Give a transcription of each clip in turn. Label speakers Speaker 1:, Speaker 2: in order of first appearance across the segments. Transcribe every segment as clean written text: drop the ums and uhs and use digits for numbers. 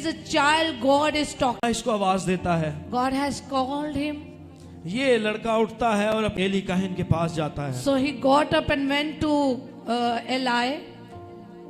Speaker 1: is a child, God is talking.
Speaker 2: इसको आवाज देता है।
Speaker 1: God has called him.
Speaker 2: ये लड़का उठता है और एली काहिन के पास जाता है।
Speaker 1: So he got up and went to Eli.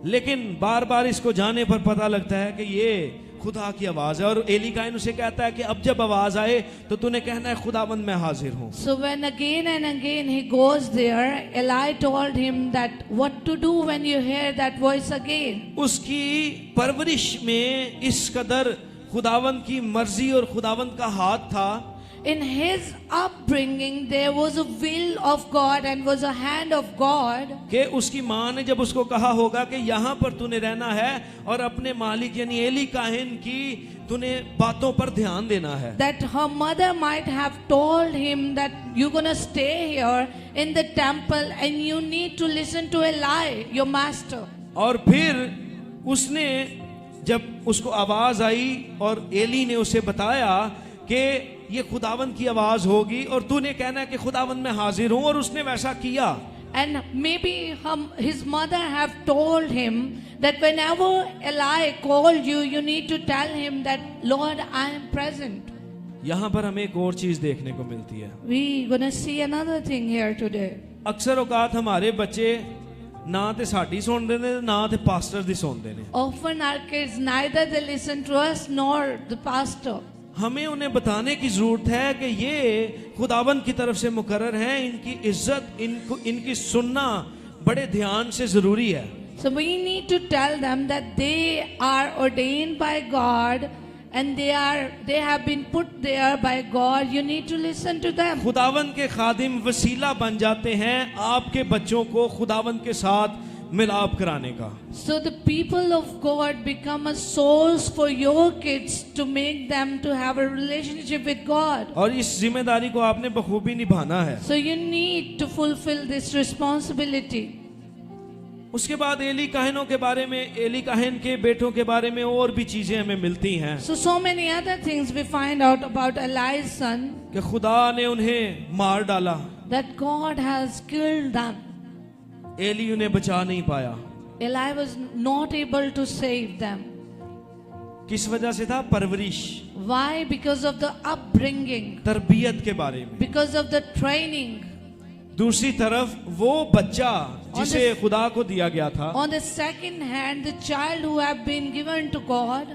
Speaker 2: लेकिन बार बार इसको जाने पर पता लगता है कि ये खुदा की आवाज है, और एली काहिन उसे कहता है कि अब जब आवाज आए तो तूने कहना है खुदावंद मैं हाजिर हूँ।
Speaker 1: So when again and again he goes there, Eli told him that what to do when you hear that voice again.
Speaker 2: उसकी परवरिश में इस कदर खुदावंद की मर्जी और खुदावंद का हाथ था।
Speaker 1: In his upbringing there was a will of God and was a hand of God.
Speaker 2: कि उसकी माँ ने जब उसको कहा होगा कि यहाँ पर तूने रहना है और अपने मालिक यानी एली काहिन की तूने बातों पर ध्यान देना है।
Speaker 1: That her mother might have told him that you're gonna stay here in the temple and you need to listen to Eli, your master.
Speaker 2: और फिर उसने जब उसको आवाज आई और एली ने उसे बताया कि ये खुदावंद की आवाज होगी और तूने कहना है कि खुदावंद मैं हाजिर हूं, और उसने वैसा किया।
Speaker 1: And maybe his mother have told him that whenever Eli called you, you need to tell him that Lord, I am present.
Speaker 2: यहाँ पर हमें एक और चीज देखने को मिलती है।
Speaker 1: We gonna see another thing here today.
Speaker 2: अक्सर औकात हमारे बच्चे ना ते साडी सुनते ने ना ते पास्टर दी सुनते ने।
Speaker 1: Often our kids neither they listen to us nor the pastor.
Speaker 2: हमें उन्हें बताने की जरूरत है कि ये खुदावंद की तरफ से मुकर्रर हैं, इनकी इज्जत इनकी सुनना बड़े ध्यान से जरूरी है।
Speaker 1: So we need to tell them that they are ordained by God and they have been put there by God. You need to listen to them.
Speaker 2: खुदावंद के खादिम वसीला बन जाते हैं आपके बच्चों को खुदावंद के साथ मिलाप कराने का।
Speaker 1: So the people of God become a source for your kids to make them to have a relationship with God.
Speaker 2: और इस जिम्मेदारी को आपने बखूबी निभाना है।
Speaker 1: So you need to fulfill this responsibility.
Speaker 2: उसके बाद एली काहिनों के बारे में, एली काहिन के बेटों के बारे में और भी चीजें हमें मिलती हैं।
Speaker 1: So many other things we find out about Eli's son.
Speaker 2: कि खुदा ने उन्हें मार डाला।
Speaker 1: That God has killed them.
Speaker 2: Eli उन्हें बचा नहीं पाया।
Speaker 1: Eli was not able to save them.
Speaker 2: किस वजह से था? परवरिश।
Speaker 1: Why? Because of the upbringing.
Speaker 2: तरबियत के बारे में।
Speaker 1: Because of the training.
Speaker 2: दूसरी तरफ वो बच्चा जिसे खुदा को दिया गया था,
Speaker 1: On the second hand, the child who have been given to God,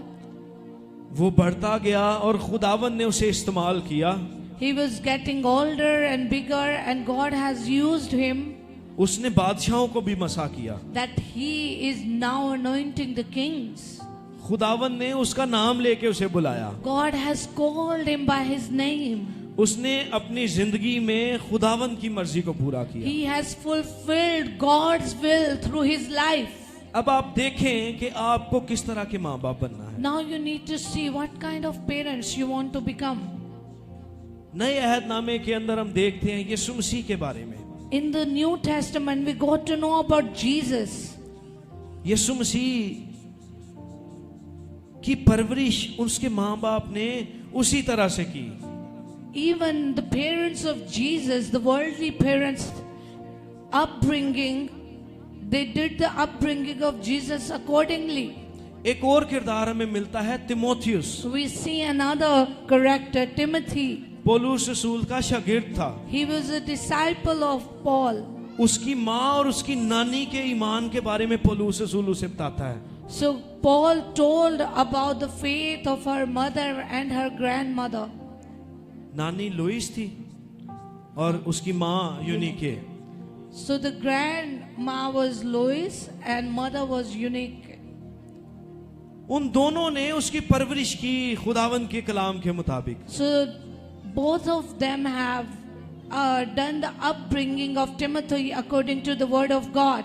Speaker 2: वो बढ़ता गया और खुदावंद ने उसे इस्तेमाल किया।
Speaker 1: he was getting older and bigger and God has used him.
Speaker 2: उसने बादशाहों को भी मसा किया।
Speaker 1: That he is now anointing the kings.
Speaker 2: खुदावंद ने उसका नाम लेके उसे बुलाया।
Speaker 1: God has called him by his name.
Speaker 2: उसने अपनी जिंदगी में खुदावंद की मर्जी को पूरा किया।
Speaker 1: He has fulfilled God's will through his life.
Speaker 2: अब आप देखें कि आपको किस तरह के माँ बाप बनना है।
Speaker 1: Now you need to see what kind of parents you want to become.
Speaker 2: नए अहदनामे के अंदर हम देखते हैं यीशु मसीह के बारे में।
Speaker 1: In the New Testament we got to know about Jesus.
Speaker 2: यीशु मसीह की परवरिश उसके माँ बाप ने उसी तरह से की।
Speaker 1: Even the parents of Jesus, the worldly parents, upbringing, they did the upbringing of Jesus accordingly.
Speaker 2: एक और किरदार हमें मिलता है Timothy.
Speaker 1: We see another character, Timothy.
Speaker 2: पौलुस रसूल का शागिर्द था।
Speaker 1: He was a disciple of Paul.
Speaker 2: उसकी माँ और उसकी नानी के ईमान के बारे में पौलुस रसूल उसे बताता है।
Speaker 1: So Paul told about the faith of her mother and her grandmother.
Speaker 2: नानी लोइस थी और उसकी माँ यूनिके।
Speaker 1: So the grandma was Lois and mother was Eunice.
Speaker 2: उन दोनों ने उसकी परवरिश की खुदावंद के कलाम के मुताबिक।
Speaker 1: So both of them have done the upbringing of Timothy according to the word of God.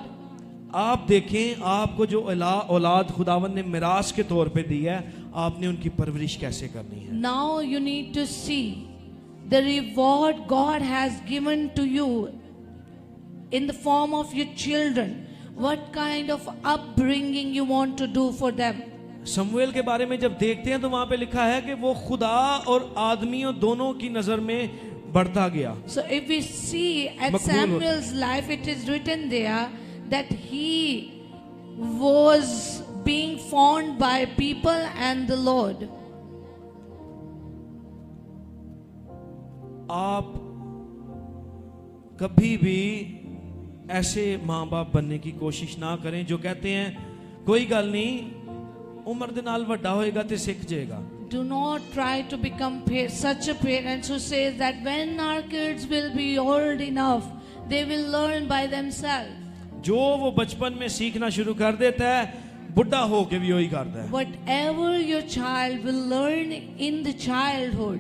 Speaker 2: आप देखें आपको जो औलाद खुदावंद ने मिरास के तौर पे दी है, आपने उनकी परवरिश कैसे करनी है।
Speaker 1: Now you need to see the reward God has given to you in the form of your children. What kind of upbringing you want to do for them.
Speaker 2: शमूएल के बारे में जब देखते हैं तो वहां पे लिखा है कि वो खुदा और आदमियों दोनों की नजर में बढ़ता गया।
Speaker 1: So if we see at Samuel's life, it is written there that he was being formed by people and the Lord.
Speaker 2: आप कभी भी ऐसे माँ बाप बनने की कोशिश ना करें जो कहते हैं कोई गल नहीं, उम्र दे नाल वड्डा होएगा ते सीख जाएगा।
Speaker 1: Do not try to become such a parents who says that when our kids will be old enough, they will learn by themselves.
Speaker 2: जो वो बचपन में सीखना शुरू कर देता है, बुढ़ा होके भी वही करता है।
Speaker 1: Whatever your child will learn in the childhood,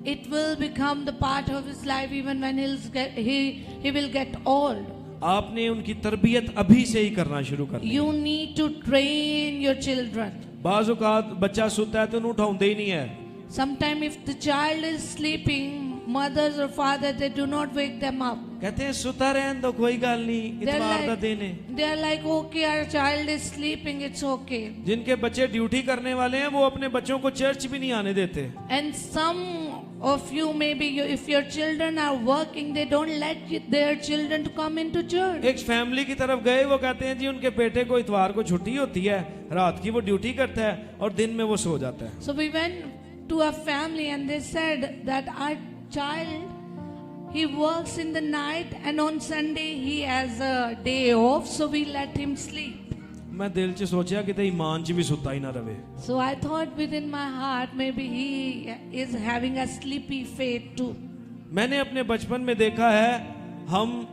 Speaker 1: it will become the part of his life even when he will get old.
Speaker 2: आपने उनकी तरबियत अभी से ही करना शुरू करनी है।
Speaker 1: You need to train your children.
Speaker 2: बाज़ औक़ात बच्चा सोता है तो उन्हें उठाते ही नहीं है।
Speaker 1: Sometimes if the child is sleeping, mothers or father, they do not wake them up.
Speaker 2: कहते हैं सुता रहने दो, कोई गल नहीं, इतवार दा दिन है।
Speaker 1: They are like, okay, our child is sleeping, it's okay.
Speaker 2: जिनके बच्चे ड्यूटी करने वाले हैं वो अपने बच्चों को चर्च भी नहीं आने देते।
Speaker 1: And some of you, maybe if your children are working, they don't let their children to come into church.
Speaker 2: एक फैमिली की तरफ गए, वो कहते हैं जी उनके बेटे को इतवार को छुट्टी होती है, रात की वो ड्यूटी करता है और दिन में वो सो जाता है।
Speaker 1: So we went to a family and they said that our child, he works in the night and on Sunday he has a day off, so we let him sleep.
Speaker 2: मैं दिल च सोचा कि ईमान च भी सुता ही ना रहे।
Speaker 1: So I thought within my heart, maybe he is having a sleepy fate too.
Speaker 2: मैंने अपने बचपन में देखा है, हम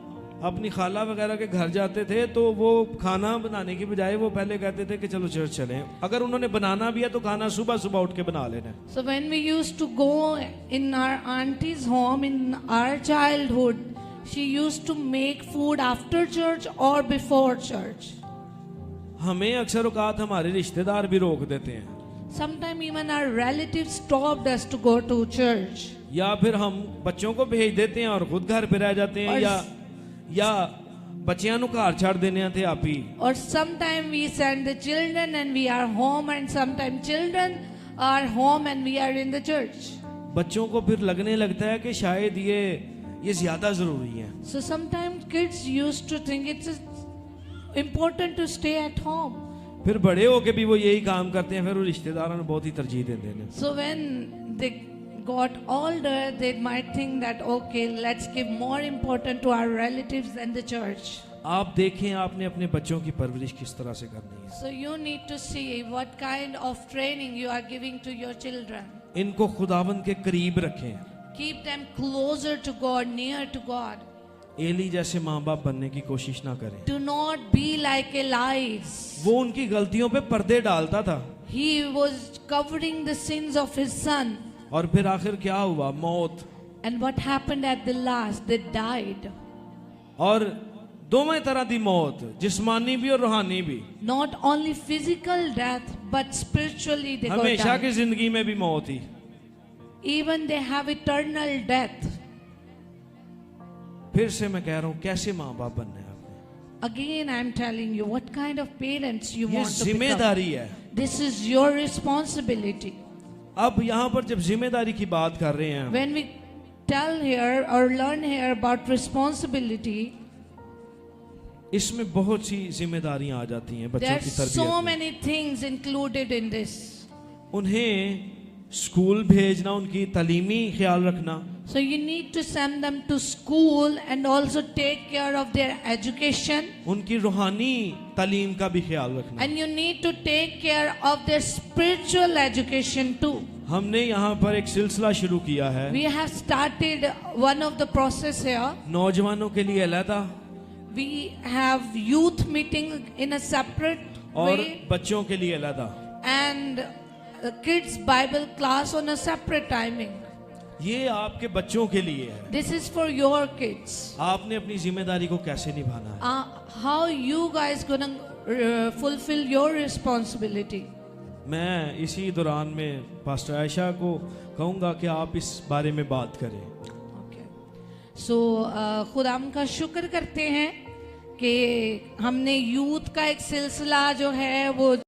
Speaker 2: अपनी खाला वगैरह के घर जाते थे तो वो खाना बनाने की बजाय वो पहले कहते थे कि चलो चर्च चलें। अगर उन्होंने बनाना भी है तो खाना सुबह सुबह उठ के बना लेना।
Speaker 1: So when we used to go in our auntie's home in our childhood, she used to make food after church or before church.
Speaker 2: हमें अक्सर औकात हमारे रिश्तेदार भी रोक देते हैं।
Speaker 1: Sometimes even our relatives stopped us to go to church.
Speaker 2: या फिर हम बच्चों को भेज देते हैं और खुद घर पे रह जाते हैं, या बच्चियां नु घर छाड़ देने हैं थे आप ही।
Speaker 1: Or sometimes we send the children and we are home, and sometimes children are home and we are in the church.
Speaker 2: बच्चों को फिर लगने लगता है कि शायद ये ज्यादा जरूरी है।
Speaker 1: So sometimes kids used to think it's important to stay at home.
Speaker 2: फिर बड़े होके भी वो यही काम करते हैं, फिर वो रिश्तेदारों को बहुत ही तरजीह देते हैं।
Speaker 1: So when they got older, they might think that okay, let's give more importance to our relatives than the church.
Speaker 2: आप देखें आपने अपने बच्चों की परवरिश किस तरह से करनी है।
Speaker 1: So you need to see what kind of training you are giving to your children.
Speaker 2: इनको खुदावंद के करीब रखें।
Speaker 1: Keep them closer to God, near to God.
Speaker 2: Eli जैसे माँ बाप बनने की कोशिश ना करें।
Speaker 1: Do not be like Elias.
Speaker 2: वो उनकी गलतियों पे पर्दे डालता था।
Speaker 1: He was covering the sins of his son.
Speaker 2: और फिर आखिर क्या हुआ? मौत।
Speaker 1: And what happened at the last? They died.
Speaker 2: और दोनों तरह की मौत, जिस्मानी भी और रूहानी भी।
Speaker 1: Not only physical death, but spiritually they got
Speaker 2: हमेशा की
Speaker 1: died.
Speaker 2: जिंदगी में भी मौत ही।
Speaker 1: Even they have eternal death.
Speaker 2: फिर से मैं कह रहा हूँ, कैसे माँ बाप बनने हैं आपने?
Speaker 1: Again, I am telling you what kind of parents you
Speaker 2: ये
Speaker 1: want to become.
Speaker 2: जिम्मेदारी है।
Speaker 1: This is your responsibility.
Speaker 2: अब यहाँ पर जब जिम्मेदारी की बात कर रहे हैं,
Speaker 1: When we tell here or learn here about responsibility,
Speaker 2: इसमें बहुत सी जिम्मेदारियां आ जाती हैं बच्चों
Speaker 1: there are
Speaker 2: की
Speaker 1: so
Speaker 2: तरबियत में।
Speaker 1: many things included in this.
Speaker 2: उन्हें स्कूल भेजना, उनकी तालीमी ख्याल रखना,
Speaker 1: So you need to send them to school and also take care of their education.
Speaker 2: उनकी रूहानी तालीम का भी ख्याल रखना।
Speaker 1: And you need to take care of their spiritual education too.
Speaker 2: हमने यहाँ पर एक सिलसिला शुरू किया है,
Speaker 1: We have started one of the process here.
Speaker 2: नौजवानों के लिए अलहदा
Speaker 1: We have youth meeting in a separate
Speaker 2: और
Speaker 1: way
Speaker 2: बच्चों के लिए अलहदा।
Speaker 1: and kids Bible class on a separate timing.
Speaker 2: ये आपके बच्चों के लिए है।
Speaker 1: This is for your kids.
Speaker 2: आपने अपनी जिम्मेदारी को कैसे निभाना है?
Speaker 1: How you guys gonna fulfill your responsibility?
Speaker 2: मैं इसी दौरान में पास्टर आयशा को कहूँगा कि आप इस बारे में बात करें।
Speaker 1: Okay. So खुदाम का शुक्र करते हैं कि हमने यूथ का एक सिलसिला जो है वो